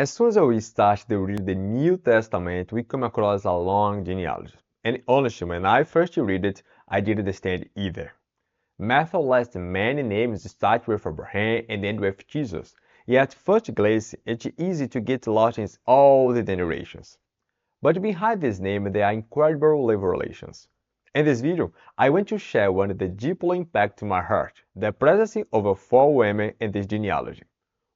As soon as we start to read the New Testament, we come across a long genealogy. And honestly, when I first read it, I didn't understand either. Matthew lists many names start with Abraham and end with Jesus. Yet, first glance, it's easy to get lost in all the generations. But behind this name, there are incredible revelations. In this video, I want to share one that deeply impacted my heart, the presence of four women in this genealogy.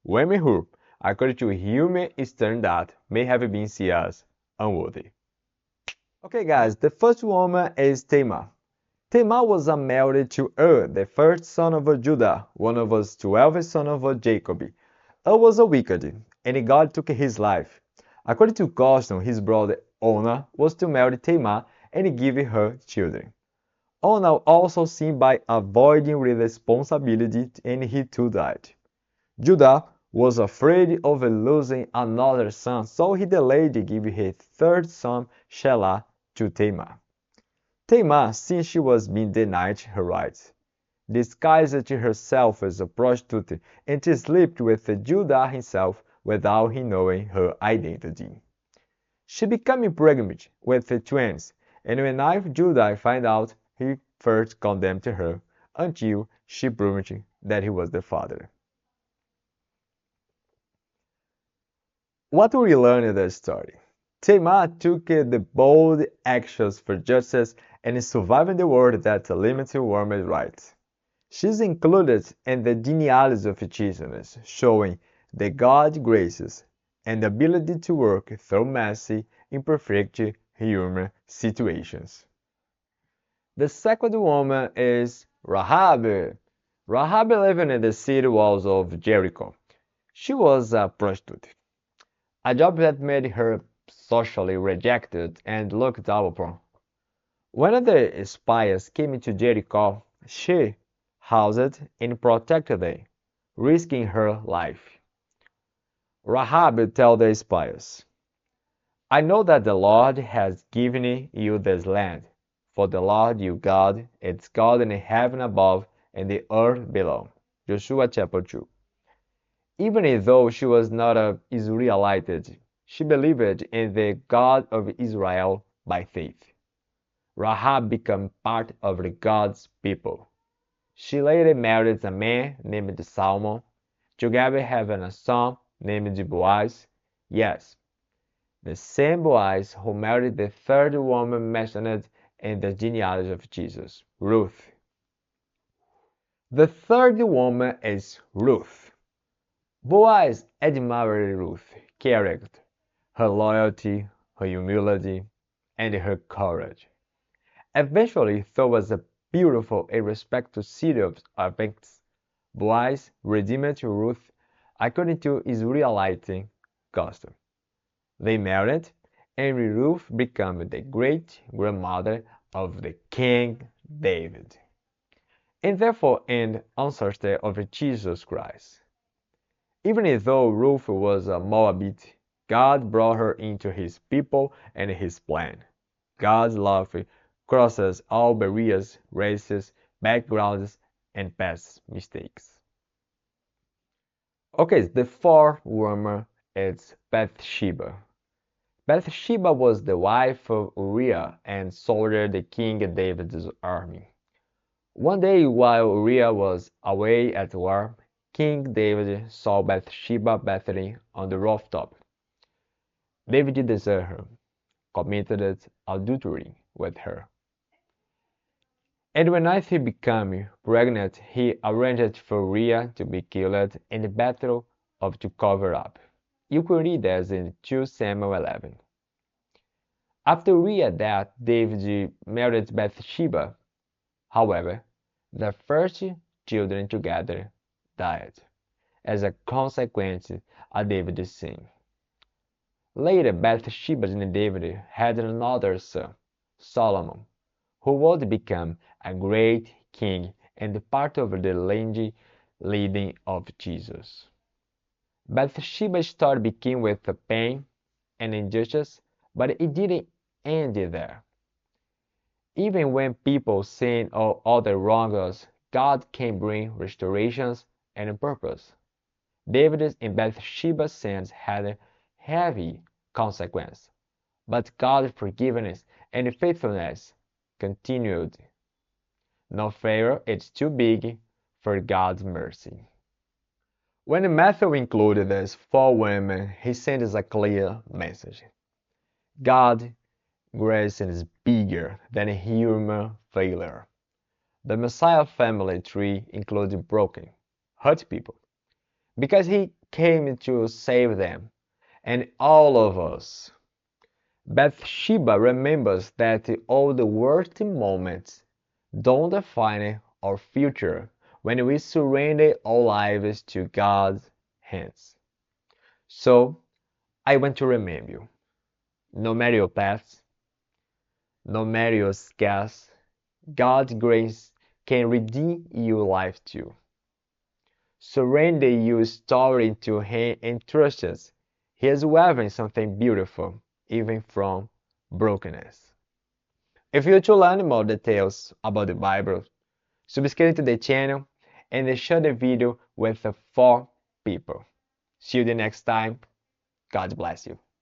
Women who, according to human standards, may have been seen as unworthy. Okay guys, the first woman is Tamar. Tamar was married to the first son of Judah, one of the 12 sons of Jacob. Was a wicked, and God took his life. According to custom, his brother Onan was to marry Tamar and give her children. Onan also sinned by avoiding responsibility, and he too died. Judah was afraid of losing another son, so he delayed giving his third son, Shelah, to Tamar. Tamar, since she was being denied her rights, disguised herself as a prostitute and slept with Judah himself without him knowing her identity. She became pregnant with twins, and when Judah found out, he first condemned her until she proved that he was the father. What we learn in the story? Tamar took the bold actions for justice and surviving the world that limits women's rights. She's included in the genealogy of Jesus, showing the God's graces and ability to work through messy, imperfect human situations. The second woman is Rahab. Rahab lived in the city walls of Jericho. She was a prostitute, a job that made her socially rejected and looked down upon. When the spies came into Jericho, she housed and protected them, risking her life. Rahab told the spies, I know that the Lord has given you this land, for the Lord your God is God in heaven above and the earth below. Joshua chapter 2. Even though she was not an Israelite, she believed in the God of Israel by faith. Rahab became part of God's people. She later married a man named Salmon, together having a son named Boaz. Yes, the same Boaz who married the third woman mentioned in the genealogy of Jesus, Ruth. The third woman is Ruth. Boaz admired Ruth's character, her loyalty, her humility, and her courage. Eventually, through a beautiful and respected series of events, Boaz redeemed Ruth according to Israelite custom. They married, and Ruth became the great-grandmother of the King David, and therefore an ancestor of Jesus Christ. Even though Ruth was a Moabite, God brought her into his people and his plan. God's love crosses all barriers, races, backgrounds, and past mistakes. Okay, the fourth woman is Bathsheba. Bathsheba was the wife of Uriah and soldiered King David's army. One day while Uriah was away at war, King David saw Bathsheba bathing on the rooftop. David deserted her, committed adultery with her. And when she became pregnant, he arranged for Uriah to be killed in the battle of to cover up. You can read this in 2 Samuel 11. After Uriah's death, David married Bathsheba. However, their first children together died as a consequence of David's sin. Later, Bathsheba and David had another son, Solomon, who would become a great king and part of the lineage leading of Jesus. Bathsheba's story began with pain and injustice, but it didn't end there. Even when people sin or other wrong us, God can bring restorations and purpose. David's and Bathsheba's sins had heavy consequence, but God's forgiveness and faithfulness continued. No failure is too big for God's mercy. When Matthew included these four women, he sent us a clear message. God's grace is bigger than human failure. The Messiah family tree includes broken, hurt people, because he came to save them, and all of us. Bathsheba remembers that all the worst moments don't define our future when we surrender our lives to God's hands. So, I want to remind you, no matter your past, no matter your scars, God's grace can redeem your life too. Surrender your story to Him and trust us. He is weaving something beautiful, even from brokenness. If you want to learn more details about the Bible, subscribe to the channel and share the video with 4 people. See you the next time. God bless you.